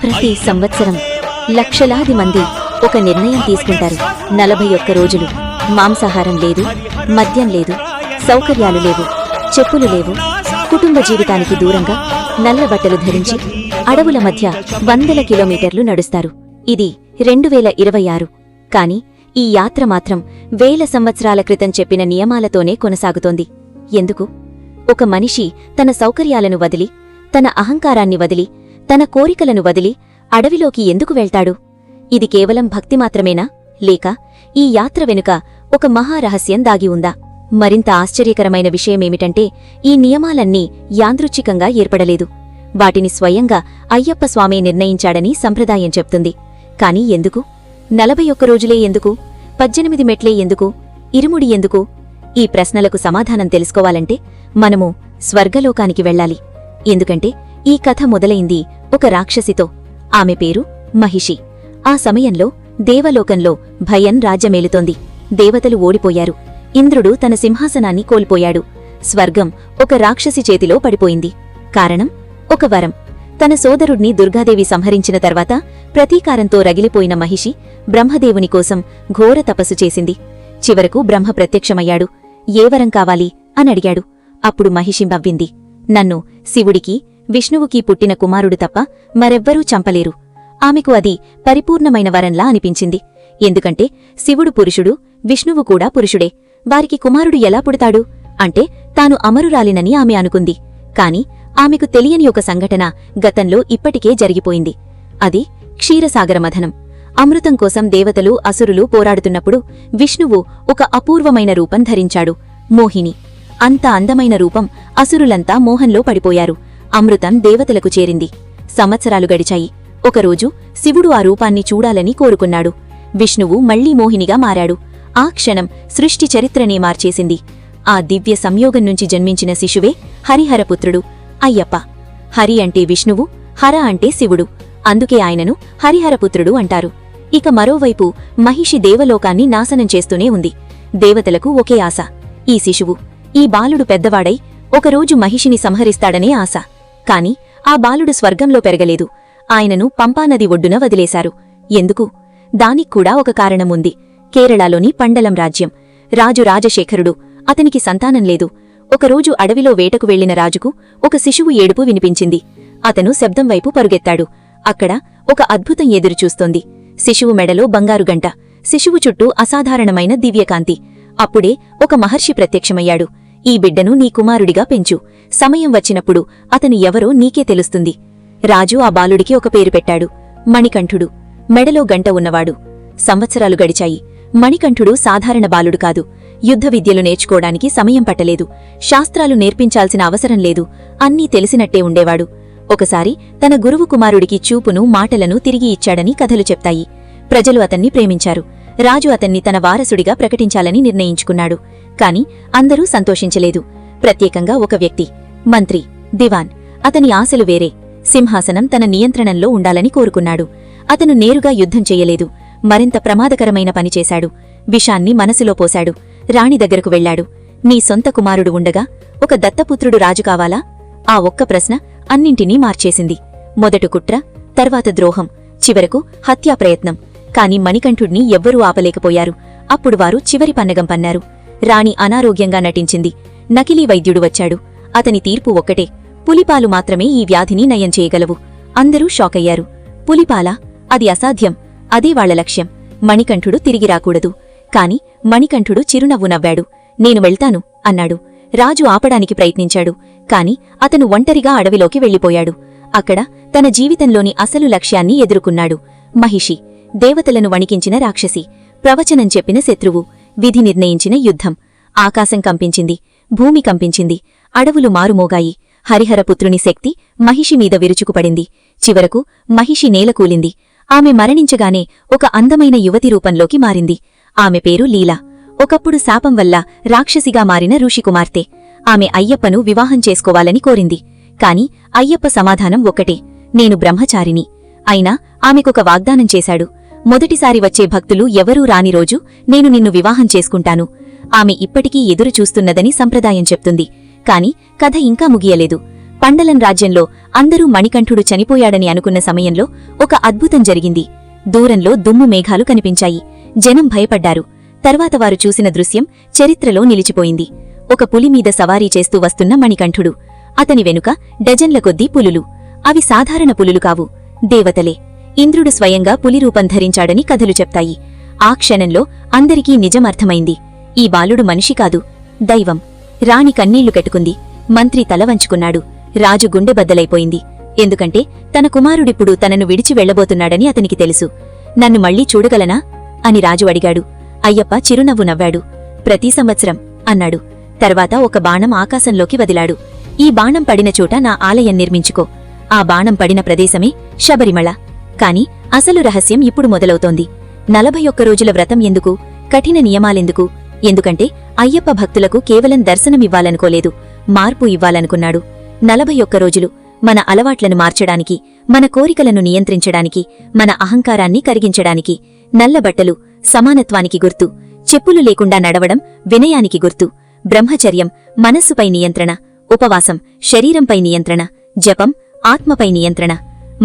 ప్రతి సంవత్సరం లక్షలాది మంది ఒక నిర్ణయం తీసుకుంటారు. 41 రోజులు మాంసాహారం లేదు, మద్యం లేదు, సౌకర్యాలు లేవు, చెప్పులు లేవు, కుటుంబ జీవితానికి దూరంగా నల్ల బట్టలు ధరించి అడవుల మధ్య వందల కిలోమీటర్లు నడుస్తారు. ఇది 2026. కాని ఈ యాత్ర మాత్రం వేల సంవత్సరాల క్రితం చెప్పిన నియమాలతోనే కొనసాగుతోంది. ఎందుకు? ఒక మనిషి తన సౌకర్యాలను వదిలి, తన అహంకారాన్ని వదిలి, తన కోరికలను వదిలి అడవిలోకి ఎందుకు వెళ్తాడు? ఇది కేవలం భక్తి మాత్రమేనా, లేక ఈ యాత్ర వెనుక ఒక మహారహస్యం దాగి ఉందా? మరింత ఆశ్చర్యకరమైన విషయమేమిటంటే, ఈ నియమాలన్నీ యాందృచ్ఛికంగా ఏర్పడలేదు. వాటిని స్వయంగా అయ్యప్ప స్వామే నిర్ణయించాడని సంప్రదాయం చెప్తుంది. కాని ఎందుకు? 41 రోజులే ఎందుకు? 18 మెట్లే ఎందుకు? ఇరుముడి ఎందుకు? ఈ ప్రశ్నలకు సమాధానం తెలుసుకోవాలంటే మనము స్వర్గలోకానికి వెళ్ళాలి. ఎందుకంటే ఈ కథ మొదలైంది ఒక రాక్షసితో. ఆమె పేరు మహిషి. ఆ సమయంలో దేవలోకంలో భయం రాజ్యమేలుతోంది. దేవతలు ఓడిపోయారు. ఇంద్రుడు తన సింహాసనాన్ని కోల్పోయాడు. స్వర్గం ఒక రాక్షసి చేతిలో పడిపోయింది. కారణం ఒక వరం. తన సోదరుడ్ని దుర్గాదేవి సంహరించిన తర్వాత ప్రతీకారంతో రగిలిపోయిన మహిషి బ్రహ్మదేవుని కోసం ఘోర తపస్సు చేసింది. చివరకు బ్రహ్మ ప్రత్యక్షమయ్యాడు. ఏ వరం కావాలి అని అడిగాడు. అప్పుడు మహిషి నవ్వింది. నన్ను శివుడికి, విష్ణువుకి పుట్టిన కుమారుడు తప్ప మరెవ్వరూ చంపలేరు. ఆమెకు అది పరిపూర్ణమైన వరంలా అనిపించింది. ఎందుకంటే శివుడు పురుషుడు, విష్ణువు కూడా పురుషుడే. వారికి కుమారుడు ఎలా పుడతాడు అంటే తాను అమరురాలినని ఆమె అనుకుంది. కాని ఆమెకు తెలియని ఒక సంఘటన గతంలో ఇప్పటికే జరిగిపోయింది. అది క్షీరసాగరమథనం. అమృతం కోసం దేవతలు, అసురులు పోరాడుతున్నప్పుడు విష్ణువు ఒక అపూర్వమైన రూపం ధరించాడు, మోహిని. అంత అందమైన రూపం అసురులంతా మోహంలో పడిపోయారు. అమృతం దేవతలకు చేరింది. సంవత్సరాలు గడిచాయి. ఒకరోజు శివుడు ఆ రూపాన్ని చూడాలని కోరుకున్నాడు. విష్ణువు మళ్లీ మోహినిగా మారాడు. ఆ క్షణం సృష్టి చరిత్రనే మార్చేసింది. ఆ దివ్య సంయోగం నుంచి జన్మించిన శిశువే హరిహరపుత్రుడు అయ్యప్ప. హరి అంటే విష్ణువు, హర అంటే శివుడు. అందుకే ఆయనను హరిహరపుత్రుడు అంటారు. ఇక మరోవైపు మహిషి దేవలోకాన్ని నాశనం చేస్తూనే ఉంది. దేవతలకు ఒకే ఆశ, ఈ శిశువు, ఈ బాలుడు పెద్దవాడై ఒకరోజు మహిషిని సంహరిస్తాడనే ఆశ. కాని ఆ బాలుడు స్వర్గంలో పెరగలేదు. ఆయనను పంపానది ఒడ్డున వదిలేశారు. ఎందుకు? దానిక్కూడా ఒక కారణముంది. కేరళలోని పండలం రాజ్యం. రాజు రాజశేఖరుడు. అతనికి సంతానం లేదు. ఒకరోజు అడవిలో వేటకు వెళ్లిన రాజుకు ఒక శిశువు ఏడుపు వినిపించింది. అతను శబ్దం వైపు పరుగెత్తాడు. అక్కడ ఒక అద్భుతం ఎదురుచూస్తోంది. శిశువు మెడలో బంగారు గంట, శిశువు చుట్టూ అసాధారణమైన దివ్యకాంతి. అప్పుడే ఒక మహర్షి ప్రత్యక్షమయ్యాడు. ఈ బిడ్డను నీ కుమారుడిగా పెంచు. సమయం వచ్చినప్పుడు అతను ఎవరో నీకే తెలుస్తుంది. రాజు ఆ బాలుడికి ఒక పేరు పెట్టాడు, మణికంఠుడు. మెడలో గంట ఉన్నవాడు. సంవత్సరాలు గడిచాయి. మణికంఠుడు సాధారణ బాలుడు కాదు. యుద్ధ విద్యలు నేర్చుకోవడానికి సమయం పట్టలేదు. శాస్త్రాలు నేర్పించాల్సిన అవసరం లేదు. అన్నీ తెలిసినట్టే ఉండేవాడు. ఒకసారి తన గురువు కుమారుడికి చూపును, మాటలను తిరిగి ఇచ్చాడని కథలు చెప్తాయి. ప్రజలు అతన్ని ప్రేమించారు. రాజు అతన్ని తన వారసుడిగా ప్రకటించాలని నిర్ణయించుకున్నాడు. కాని అందరూ సంతోషించలేదు. ప్రత్యేకంగా ఒక వ్యక్తి, మంత్రి, దివాన్. అతని ఆశలు వేరే. సింహాసనం తన నియంత్రణలో ఉండాలని కోరుకున్నాడు. అతను నేరుగా యుద్ధం చెయ్యలేదు. మరింత ప్రమాదకరమైన పనిచేశాడు. విషాన్ని మనసులో పోశాడు. రాణి దగ్గరకు వెళ్లాడు. నీ సొంత కుమారుడు ఉండగా ఒక దత్తపుత్రుడు రాజు కావాలా? ఆ ఒక్క ప్రశ్న అన్నింటినీ మార్చేసింది. మొదట కుట్ర, తర్వాత ద్రోహం, చివరకు హత్యాప్రయత్నం. కాని మణికంఠుడిని ఎవ్వరూ ఆపలేకపోయారు. అప్పుడు వారు చివరి పన్నగం పన్నారు. రాణి అనారోగ్యంగా నటించింది. నకిలీ వైద్యుడు వచ్చాడు. అతని తీర్పు ఒక్కటే, పులిపాలు మాత్రమే ఈ వ్యాధిని నయం చేయగలవు. అందరూ షాకయ్యారు. పులిపాలా? అది అసాధ్యం. అదే వాళ్ల లక్ష్యం. మణికంఠుడు తిరిగి రాకూడదు. కాని మణికంఠుడు చిరునవ్వు నవ్వాడు. నేను వెళ్తాను అన్నాడు. రాజు ఆపడానికి ప్రయత్నించాడు. కాని అతను ఒంటరిగా అడవిలోకి వెళ్లిపోయాడు. అక్కడ తన జీవితంలోని అసలు లక్ష్యాన్ని ఎదుర్కొన్నాడు. మహిషి, దేవతలను వణికించిన రాక్షసి, ప్రవచనం చెప్పిన శత్రువు, విధి నిర్ణయించిన యుద్ధం. ఆకాశం కంపించింది, భూమి కంపించింది, అడవులు మారుమోగాయి. హరిహరపుత్రుని శక్తి మహిషి మీద విరుచుకుపడింది. చివరకు మహిషి నేలకూలింది. ఆమె మరణించగానే ఒక అందమైన యువతి రూపంలోకి మారింది. ఆమె పేరు లీలా. ఒకప్పుడు శాపం వల్ల రాక్షసిగా మారిన ఋషికుమార్తె. ఆమె అయ్యప్పను వివాహం చేసుకోవాలని కోరింది. కాని అయ్యప్ప సమాధానం ఒక్కటే, నేను బ్రహ్మచారిని. అయినా ఆమెకొక వాగ్దానం చేశాడు. మొదటిసారి వచ్చే భక్తులు ఎవరూ రాని రోజు నేను నిన్ను వివాహం చేసుకుంటాను. ఆమె ఇప్పటికీ ఎదురు చూస్తున్నదని సంప్రదాయం చెప్తుంది. కాని కథ ఇంకా ముగియలేదు. పండలం రాజ్యంలో అందరూ మణికంఠుడు చనిపోయాడని అనుకున్న సమయంలో ఒక అద్భుతం జరిగింది. దూరంలో దుమ్ము మేఘాలు కనిపించాయి. జనం భయపడ్డారు. తర్వాత వారు చూసిన దృశ్యం చరిత్రలో నిలిచిపోయింది. ఒక పులి మీద సవారీ చేస్తూ వస్తున్న మణికంఠుడు. అతని వెనుక డజన్ల కొద్దీ పులులు. అవి సాధారణ పులులు కావు, దేవతలే. ఇంద్రుడు స్వయంగా పులి రూపం ధరించాడని కథలు చెప్తాయి. ఆ క్షణంలో అందరికీ నిజం అర్థమైంది. ఈ బాలుడు మనిషి కాదు, దైవం. రాణి కన్నీళ్లు పెట్టుకుంది. మంత్రి తల వంచుకున్నాడు. రాజు గుండె బద్దలైపోయింది. ఎందుకంటే తన కుమారుడిప్పుడు తనను విడిచి వెళ్లబోతున్నాడని అతనికి తెలుసు. నన్ను మళ్లీ చూడగలనా అని రాజు అడిగాడు. అయ్యప్ప చిరునవ్వు నవ్వాడు. ప్రతి సంవత్సరం అన్నాడు. తర్వాత ఒక బాణం ఆకాశంలోకి వదిలాడు. ఈ బాణం పడిన చోట నా ఆలయం నిర్మించుకో. ఆ బాణం పడిన ప్రదేశమే శబరిమల. కాని అసలు రహస్యం ఇప్పుడు మొదలవుతోంది. 41 రోజుల వ్రతం ఎందుకు, కఠిన నియమాలెందుకు? ఎందుకంటే అయ్యప్ప భక్తులకు కేవలం దర్శనమివ్వాలనుకోలేదు, మార్పు ఇవ్వాలనుకున్నాడు. 41 రోజులు మన అలవాట్లను మార్చడానికి, మన కోరికలను నియంత్రించడానికి, మన అహంకారాన్ని కరిగించడానికి. నల్లబట్టలు సమానత్వానికి గుర్తు, చెప్పులు లేకుండా నడవడం వినయానికి గుర్తు, బ్రహ్మచర్యం మనస్సుపై నియంత్రణ, ఉపవాసం శరీరంపై నియంత్రణ, జపం ఆత్మపై నియంత్రణ.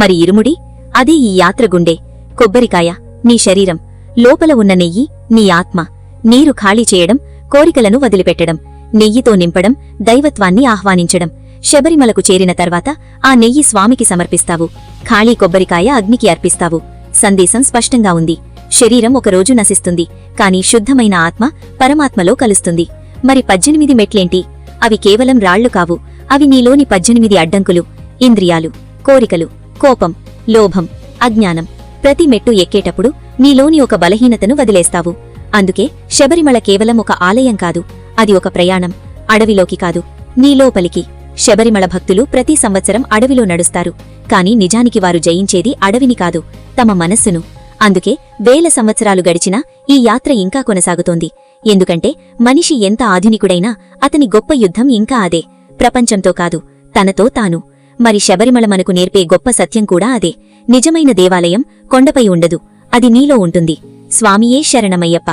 మరి ఇరుముడి? అదే ఈ యాత్ర గుండె. కొబ్బరికాయ నీ శరీరం, లోపల ఉన్న నెయ్యి నీ ఆత్మ. నీరు ఖాళీ చేయడం, కోరికలను వదిలిపెట్టడం, నెయ్యితో నింపడం, దైవత్వాన్ని ఆహ్వానించడం. శబరిమలకు చేరిన తర్వాత ఆ నెయ్యి స్వామికి సమర్పిస్తావు, ఖాళీ కొబ్బరికాయ అగ్నికి అర్పిస్తావు. సందేశం స్పష్టంగా ఉంది. శరీరం ఒకరోజు నశిస్తుంది, కాని శుద్ధమైన ఆత్మ పరమాత్మలో కలుస్తుంది. మరి 18 మెట్లేంటి? అవి కేవలం రాళ్లు కావు, అవి నీలోని 18 అడ్డంకులు. ఇంద్రియాలు, కోరికలు, కోపం, లోభం, అజ్ఞానం. ప్రతి మెట్టు ఎక్కేటప్పుడు నీలోని ఒక బలహీనతను వదిలేస్తావు. అందుకే శబరిమల కేవలం ఒక ఆలయం కాదు, అది ఒక ప్రయాణం. అడవిలోకి కాదు, నీలోపలికి. శబరిమల భక్తులు ప్రతి సంవత్సరం అడవిలో నడుస్తారు, కాని నిజానికి వారు జయించేది అడవిని కాదు, తమ మనస్సును. అందుకే వేల సంవత్సరాలు గడిచినా ఈ యాత్ర ఇంకా కొనసాగుతోంది. ఎందుకంటే మనిషి ఎంత ఆధునికుడైనా అతని గొప్ప యుద్ధం ఇంకా అదే, ప్రపంచంతో కాదు, తనతో తాను. మరి శబరిమల మనకు నేర్పే గొప్ప సత్యం కూడా అదే. నిజమైన దేవాలయం కొండపై ఉండదు, అది నీలో ఉంటుంది. స్వామియే శరణమయ్యప్ప.